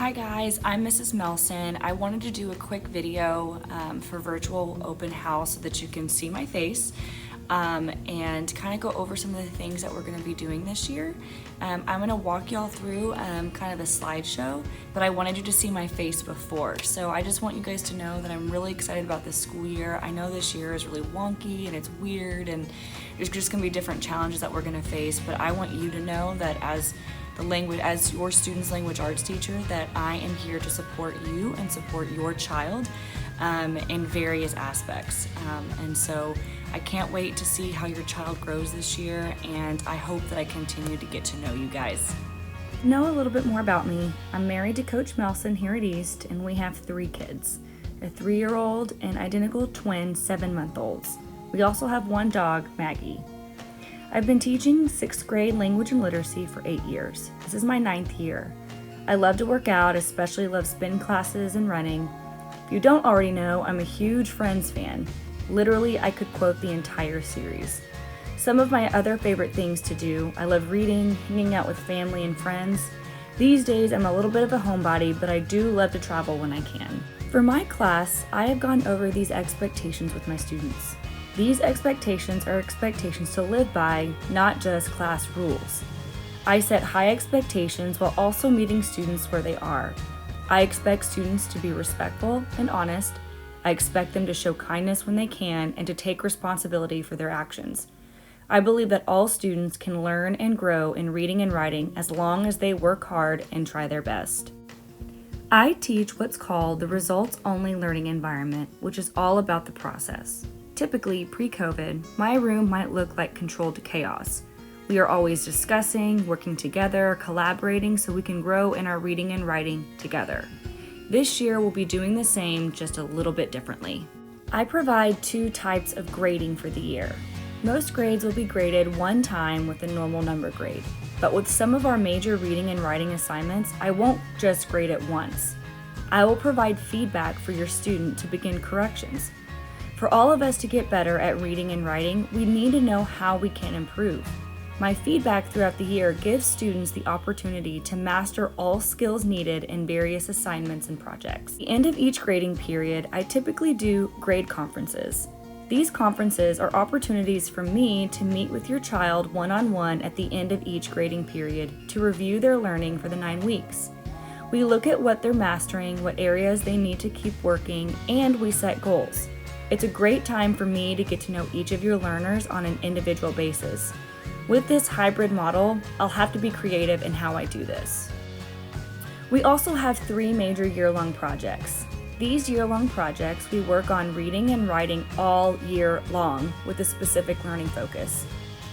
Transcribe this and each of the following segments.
Hi guys, I'm Mrs. Melson. I wanted to do a quick video for virtual open house so that you can see my face and kind of go over some of the things that we're going to be doing this year. I'm going to walk y'all through kind of a slideshow, but I wanted you to see my face before. So I just want you guys to know that I'm really excited about this school year. I know this year is really wonky and it's weird and there's just going to be different challenges that we're going to face, but I want you to know that as your student's language arts teacher, that I am here to support you and support your child in various aspects. And so I can't wait to see how your child grows this year, and I hope that I continue to get to know you guys. Know a little bit more about me. I'm married to Coach Melson here at East, and we have 3 kids, a 3-year-old and identical twin 7-month-olds. We also have 1 dog, Maggie. I've been teaching 6th grade language and literacy for 8 years. This is my 9th year. I love to work out, especially love spin classes and running. If you don't already know, I'm a huge Friends fan. Literally, I could quote the entire series. Some of my other favorite things to do, I love reading, hanging out with family and friends. These days, I'm a little bit of a homebody, but I do love to travel when I can. For my class, I have gone over these expectations with my students. These expectations are expectations to live by, not just class rules. I set high expectations while also meeting students where they are. I expect students to be respectful and honest. I expect them to show kindness when they can and to take responsibility for their actions. I believe that all students can learn and grow in reading and writing as long as they work hard and try their best. I teach what's called the results-only learning environment, which is all about the process. Typically, pre-COVID, my room might look like controlled chaos. We are always discussing, working together, collaborating so we can grow in our reading and writing together. This year, we'll be doing the same, just a little bit differently. I provide 2 types of grading for the year. Most grades will be graded 1 time with a normal number grade, but with some of our major reading and writing assignments, I won't just grade it once. I will provide feedback for your student to begin corrections. For all of us to get better at reading and writing, we need to know how we can improve. My feedback throughout the year gives students the opportunity to master all skills needed in various assignments and projects. At the end of each grading period, I typically do grade conferences. These conferences are opportunities for me to meet with your child one-on-one at the end of each grading period to review their learning for the 9 weeks. We look at what they're mastering, what areas they need to keep working, and we set goals. It's a great time for me to get to know each of your learners on an individual basis. With this hybrid model, I'll have to be creative in how I do this. We also have 3 major year-long projects. These year-long projects, we work on reading and writing all year long with a specific learning focus.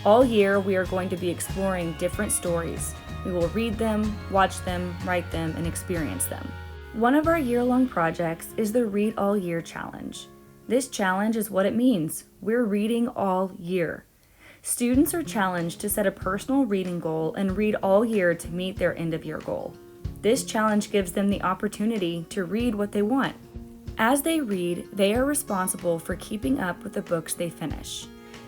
All year, we are going to be exploring different stories. We will read them, watch them, write them, and experience them. One of our year-long projects is the Read All Year Challenge. This challenge is what it means. We're reading all year. Students are challenged to set a personal reading goal and read all year to meet their end-of-year goal. This challenge gives them the opportunity to read what they want. As they read, they are responsible for keeping up with the books they finish.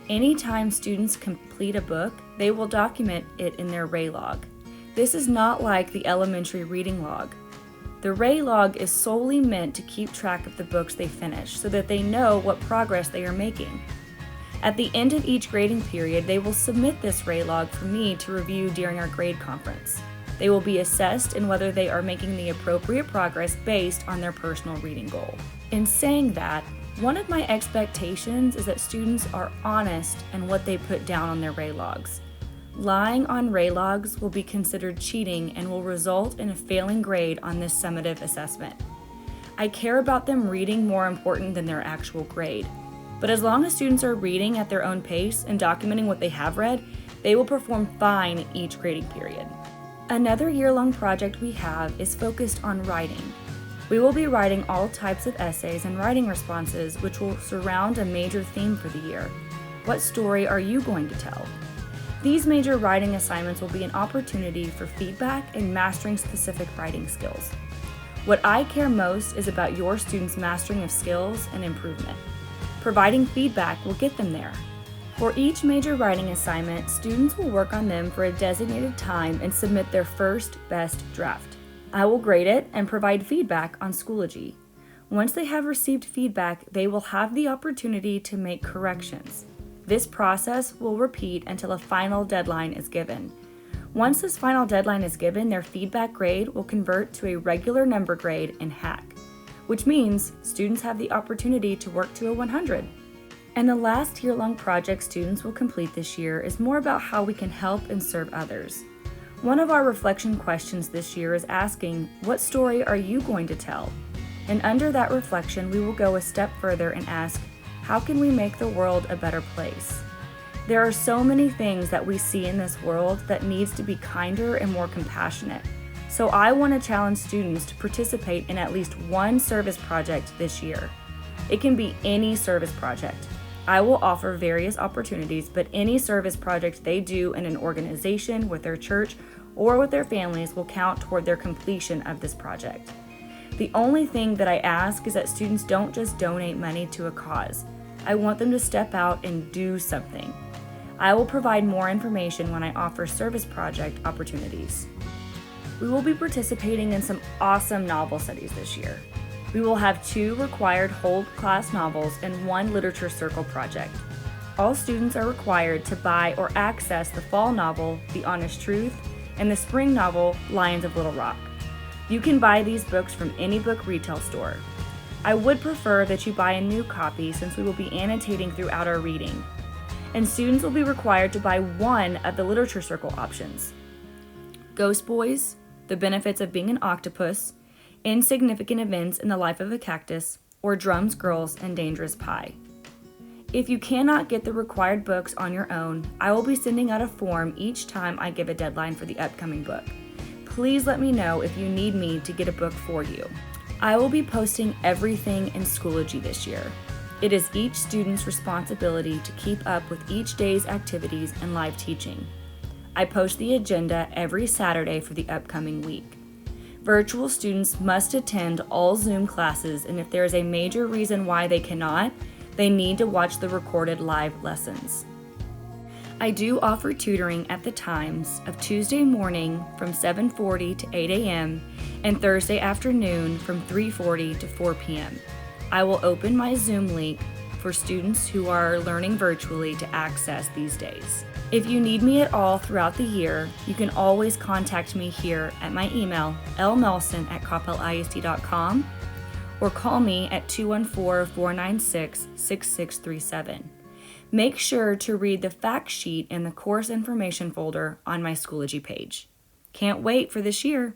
Anytime students complete a book, they will document it in their Ray log. This is not like the elementary reading log. The Ray log is solely meant to keep track of the books they finish so that they know what progress they are making. At the end of each grading period, they will submit this Ray log for me to review during our grade conference. They will be assessed in whether they are making the appropriate progress based on their personal reading goal. In saying that, one of my expectations is that students are honest in what they put down on their Ray logs. Lying on Ray logs will be considered cheating and will result in a failing grade on this summative assessment. I care about them reading more important than their actual grade. But as long as students are reading at their own pace and documenting what they have read, they will perform fine each grading period. Another year-long project we have is focused on writing. We will be writing all types of essays and writing responses which will surround a major theme for the year. What story are you going to tell? These major writing assignments will be an opportunity for feedback and mastering specific writing skills. What I care most is about your students' mastering of skills and improvement. Providing feedback will get them there. For each major writing assignment, students will work on them for a designated time and submit their first best draft. I will grade it and provide feedback on Schoology. Once they have received feedback, they will have the opportunity to make corrections. This process will repeat until a final deadline is given. Once this final deadline is given, their feedback grade will convert to a regular number grade in Hack, which means students have the opportunity to work to a 100. And the last year-long project students will complete this year is more about how we can help and serve others. One of our reflection questions this year is asking, what story are you going to tell? And under that reflection, we will go a step further and ask, how can we make the world a better place? There are so many things that we see in this world that needs to be kinder and more compassionate. So I want to challenge students to participate in at least one service project this year. It can be any service project. I will offer various opportunities, but any service project they do in an organization, with their church, or with their families will count toward their completion of this project. The only thing that I ask is that students don't just donate money to a cause. I want them to step out and do something. I will provide more information when I offer service project opportunities. We will be participating in some awesome novel studies this year. We will have 2 required whole class novels and 1 literature circle project. All students are required to buy or access the fall novel, The Honest Truth, and the spring novel, Lions of Little Rock. You can buy these books from any book retail store. I would prefer that you buy a new copy since we will be annotating throughout our reading. And students will be required to buy 1 of the literature circle options: Ghost Boys, The Benefits of Being an Octopus, Insignificant Events in the Life of a Cactus, or Drums, Girls, and Dangerous Pie. If you cannot get the required books on your own, I will be sending out a form each time I give a deadline for the upcoming book. Please let me know if you need me to get a book for you. I will be posting everything in Schoology this year. It is each student's responsibility to keep up with each day's activities and live teaching. I post the agenda every Saturday for the upcoming week. Virtual students must attend all Zoom classes, and if there is a major reason why they cannot, they need to watch the recorded live lessons. I do offer tutoring at the times of Tuesday morning from 7:40 to 8 a.m. and Thursday afternoon from 3:40 to 4 p.m. I will open my Zoom link for students who are learning virtually to access these days. If you need me at all throughout the year, you can always contact me here at my email, lmelson@coppellisd.com, or call me at 214-496-6637. Make sure to read the fact sheet in the course information folder on my Schoology page. Can't wait for this year.